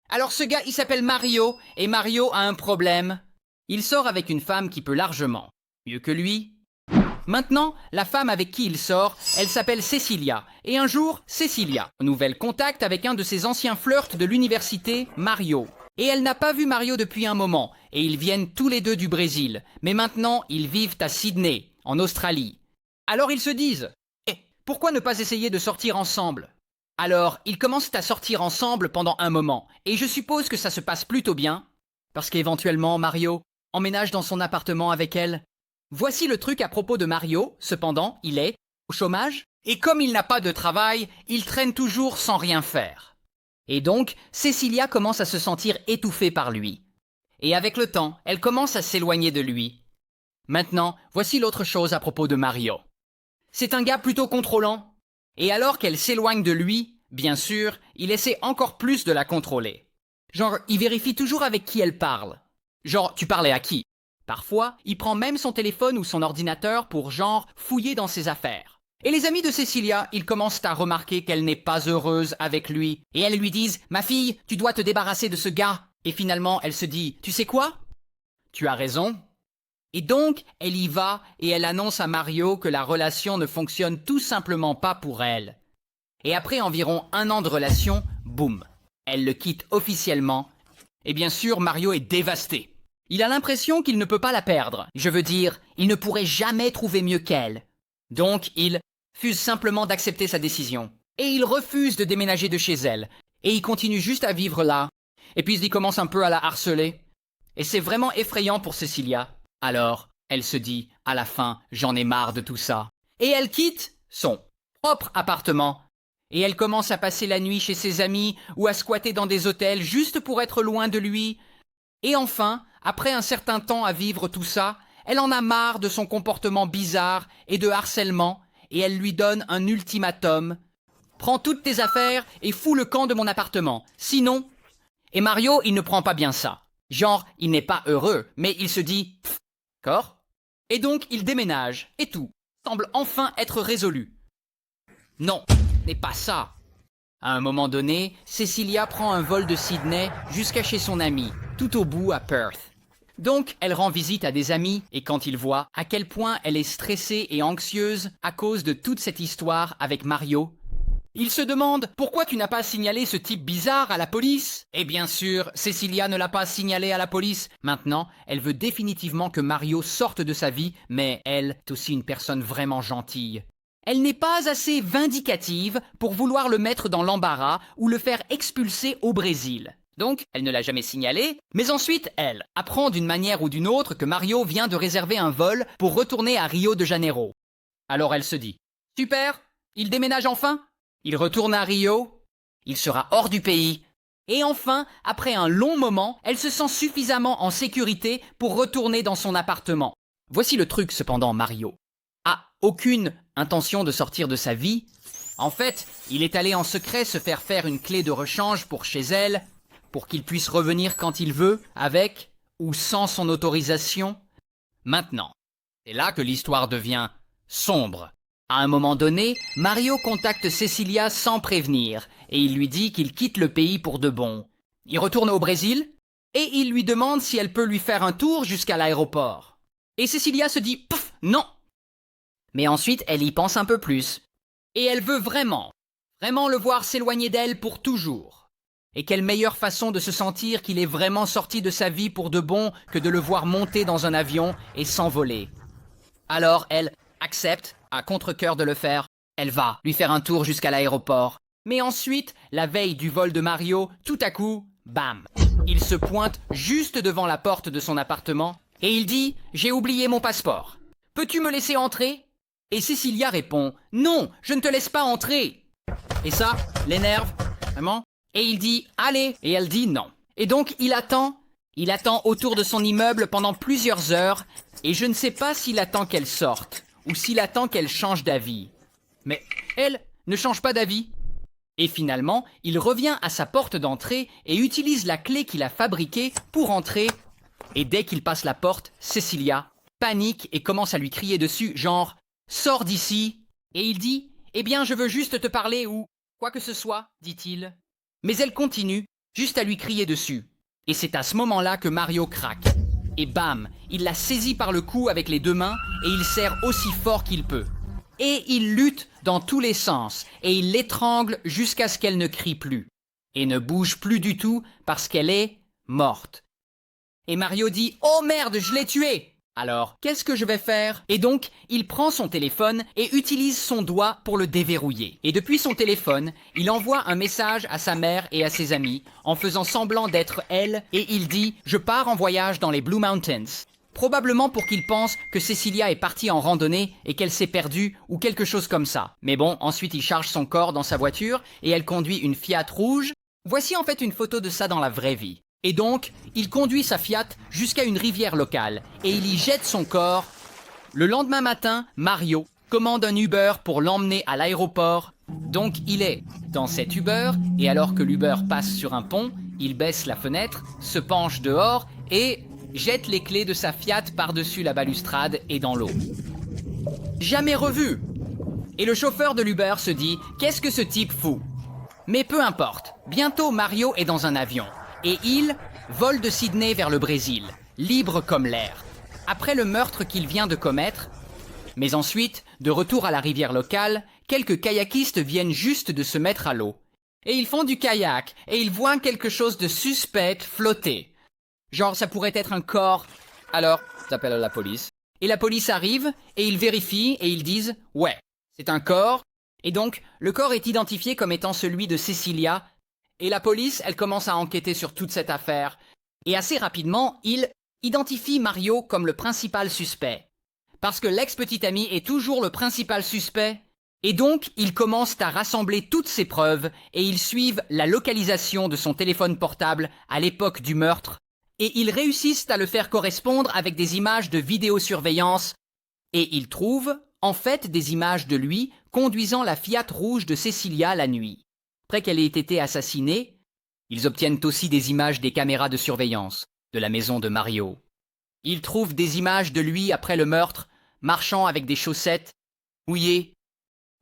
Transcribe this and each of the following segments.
Alors ce gars, il s'appelle Mario, et Mario a un problème. Il sort avec une femme qui peut largement mieux que lui. Maintenant, la femme avec qui il sort, elle s'appelle Cecilia. Et un jour, Cecilia nouvelle contact avec un de ses anciens flirts de l'université, Mario. Et elle n'a pas vu Mario depuis un moment, et ils viennent tous les deux du Brésil. Mais maintenant, ils vivent à Sydney, en Australie. Alors ils se disent, pourquoi ne pas essayer de sortir ensemble? Alors, ils commencent à sortir ensemble pendant un moment, et je suppose que ça se passe plutôt bien, parce qu'éventuellement Mario emménage dans son appartement avec elle. Voici le truc à propos de Mario, cependant, il est au chômage, et comme il n'a pas de travail, il traîne toujours sans rien faire. Et donc, Cecilia commence à se sentir étouffée par lui. Et avec le temps, elle commence à s'éloigner de lui. Maintenant, voici l'autre chose à propos de Mario. C'est un gars plutôt contrôlant. Et alors qu'elle s'éloigne de lui, bien sûr, il essaie encore plus de la contrôler. Genre, il vérifie toujours avec qui elle parle. Genre, tu parlais à qui? Parfois, il prend même son téléphone ou son ordinateur pour, genre, fouiller dans ses affaires. Et les amis de Cecilia, ils commencent à remarquer qu'elle n'est pas heureuse avec lui. Et elles lui disent « Ma fille, tu dois te débarrasser de ce gars !» Et finalement, elle se dit « Tu sais quoi? Tu as raison. » Et donc, elle y va et elle annonce à Mario que la relation ne fonctionne tout simplement pas pour elle. Et après environ 1 an de relation, boum, elle le quitte officiellement. Et bien sûr, Mario est dévasté. Il a l'impression qu'il ne peut pas la perdre. Je veux dire, il ne pourrait jamais trouver mieux qu'elle. Donc, il refuse simplement d'accepter sa décision. Et il refuse de déménager de chez elle. Et il continue juste à vivre là. Et puis il commence un peu à la harceler. Et c'est vraiment effrayant pour Cecilia. Alors, elle se dit, à la fin, j'en ai marre de tout ça. Et elle quitte son propre appartement. Et elle commence à passer la nuit chez ses amis ou à squatter dans des hôtels juste pour être loin de lui. Et enfin, après un certain temps à vivre tout ça, elle en a marre de son comportement bizarre et de harcèlement, et elle lui donne un ultimatum. Prends toutes tes affaires et fous le camp de mon appartement. Sinon... Et Mario, il ne prend pas bien ça. Genre, il n'est pas heureux, mais il se dit... D'accord? Et donc, il déménage, et tout semble enfin être résolu. Non, ce n'est pas ça. À un moment donné, Cecilia prend un vol de Sydney jusqu'à chez son amie, tout au bout à Perth. Donc, elle rend visite à des amis, et quand ils voient à quel point elle est stressée et anxieuse à cause de toute cette histoire avec Mario, ils se demandent pourquoi tu n'as pas signalé ce type bizarre à la police. Et bien sûr, Cecilia ne l'a pas signalé à la police. Maintenant, elle veut définitivement que Mario sorte de sa vie, mais elle est aussi une personne vraiment gentille. Elle n'est pas assez vindicative pour vouloir le mettre dans l'embarras ou le faire expulser au Brésil. Donc, elle ne l'a jamais signalé, mais ensuite, elle apprend d'une manière ou d'une autre que Mario vient de réserver un vol pour retourner à Rio de Janeiro. Alors elle se dit « Super, il déménage enfin ?» Il retourne à Rio, il sera hors du pays. Et enfin, après un long moment, elle se sent suffisamment en sécurité pour retourner dans son appartement. Voici le truc cependant, Mario a aucune intention de sortir de sa vie. En fait, il est allé en secret se faire faire une clé de rechange pour chez elle, pour qu'il puisse revenir quand il veut, avec ou sans son autorisation. Maintenant, c'est là que l'histoire devient sombre. À un moment donné, Mario contacte Cecilia sans prévenir et il lui dit qu'il quitte le pays pour de bon. Il retourne au Brésil et il lui demande si elle peut lui faire un tour jusqu'à l'aéroport. Et Cecilia se dit « Pff, non !» Mais ensuite, elle y pense un peu plus. Et elle veut vraiment le voir s'éloigner d'elle pour toujours. Et quelle meilleure façon de se sentir qu'il est vraiment sorti de sa vie pour de bon que de le voir monter dans un avion et s'envoler. Alors elle accepte à contre-cœur de le faire. Elle va lui faire un tour jusqu'à l'aéroport. Mais ensuite, la veille du vol de Mario, tout à coup, bam! Il se pointe juste devant la porte de son appartement et il dit « J'ai oublié mon passeport. Peux-tu me laisser entrer ?» Et Cecilia répond « Non, je ne te laisse pas entrer !» Et ça l'énerve, vraiment. Et il dit « Allez !» Et elle dit non. Et donc il attend autour de son immeuble pendant plusieurs heures et je ne sais pas s'il attend qu'elle sorte ou s'il attend qu'elle change d'avis. Mais elle ne change pas d'avis. Et finalement, il revient à sa porte d'entrée et utilise la clé qu'il a fabriquée pour entrer. Et dès qu'il passe la porte, Cecilia panique et commence à lui crier dessus, genre « Sors d'ici !» Et il dit « Eh bien, je veux juste te parler ou quoi que ce soit, dit-il. » Mais elle continue juste à lui crier dessus. Et c'est à ce moment-là que Mario craque. Et bam, il la saisit par le cou avec les deux mains et il serre aussi fort qu'il peut. Et il lutte dans tous les sens et il l'étrangle jusqu'à ce qu'elle ne crie plus. Et ne bouge plus du tout parce qu'elle est morte. Et Mario dit « Oh merde, je l'ai tuée !» Alors, qu'est-ce que je vais faire? Et donc, il prend son téléphone et utilise son doigt pour le déverrouiller. Et depuis son téléphone, il envoie un message à sa mère et à ses amis en faisant semblant d'être elle et il dit « Je pars en voyage dans les Blue Mountains ». Probablement pour qu'il pense que Cecilia est partie en randonnée et qu'elle s'est perdue ou quelque chose comme ça. Mais bon, ensuite il charge son corps dans sa voiture et elle conduit une Fiat rouge. Voici en fait une photo de ça dans la vraie vie. Et donc, il conduit sa Fiat jusqu'à une rivière locale et il y jette son corps. Le lendemain matin, Mario commande un Uber pour l'emmener à l'aéroport. Donc il est dans cet Uber et alors que l'Uber passe sur un pont, il baisse la fenêtre, se penche dehors et jette les clés de sa Fiat par-dessus la balustrade et dans l'eau. Jamais revu. Et le chauffeur de l'Uber se dit « Qu'est-ce que ce type fout ?» Mais peu importe, bientôt Mario est dans un avion. Et il vole de Sydney vers le Brésil, libre comme l'air. Après le meurtre qu'il vient de commettre, mais ensuite, de retour à la rivière locale, quelques kayakistes viennent juste de se mettre à l'eau. Et ils font du kayak, et ils voient quelque chose de suspect flotter. Genre, ça pourrait être un corps. Alors, ils appellent la police. Et la police arrive, et ils vérifient, et ils disent « Ouais, c'est un corps. » Et donc, le corps est identifié comme étant celui de Cecilia. Et la police, elle commence à enquêter sur toute cette affaire. Et assez rapidement, il identifie Mario comme le principal suspect. Parce que l'ex-petit ami est toujours le principal suspect. Et donc, ils commencent à rassembler toutes ces preuves et ils suivent la localisation de son téléphone portable à l'époque du meurtre. Et ils réussissent à le faire correspondre avec des images de vidéosurveillance. Et ils trouvent, en fait, des images de lui conduisant la Fiat rouge de Cecilia la nuit. Après qu'elle ait été assassinée, ils obtiennent aussi des images des caméras de surveillance de la maison de Mario. Ils trouvent des images de lui après le meurtre, marchant avec des chaussettes mouillées.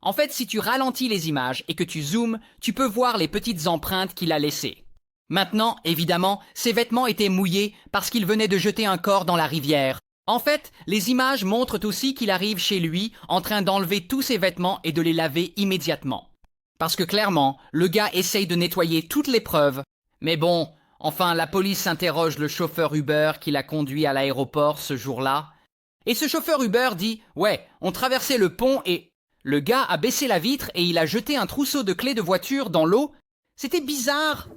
En fait, si tu ralentis les images et que tu zoomes, tu peux voir les petites empreintes qu'il a laissées. Maintenant, évidemment, ses vêtements étaient mouillés parce qu'il venait de jeter un corps dans la rivière. En fait, les images montrent aussi qu'il arrive chez lui en train d'enlever tous ses vêtements et de les laver immédiatement. Parce que clairement, le gars essaye de nettoyer toutes les preuves. Mais bon, enfin, la police interroge le chauffeur Uber qui l'a conduit à l'aéroport ce jour-là. Et ce chauffeur Uber dit « Ouais, on traversait le pont et... » Le gars a baissé la vitre et il a jeté un trousseau de clés de voiture dans l'eau. C'était bizarre.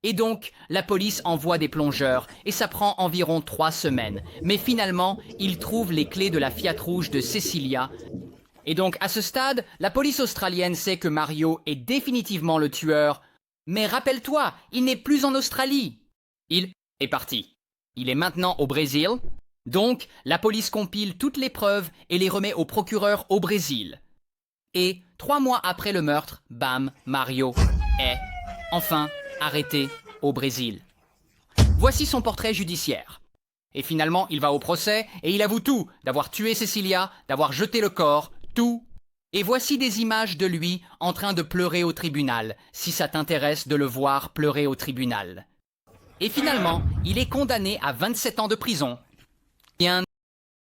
Et donc, la police envoie des plongeurs et ça prend environ 3 semaines. Mais finalement, ils trouvent les clés de la Fiat rouge de Cecilia. Et donc, à ce stade, la police australienne sait que Mario est définitivement le tueur. Mais rappelle-toi, il n'est plus en Australie. Il est parti. Il est maintenant au Brésil. Donc, la police compile toutes les preuves et les remet au procureur au Brésil. Et 3 mois après le meurtre, bam, Mario est, enfin, arrêté au Brésil. Voici son portrait judiciaire. Et finalement, il va au procès et il avoue tout, d'avoir tué Cecilia, d'avoir jeté le corps, tout. Et voici des images de lui en train de pleurer au tribunal, si ça t'intéresse de le voir pleurer au tribunal. Et finalement, il est condamné à 27 ans de prison. Bien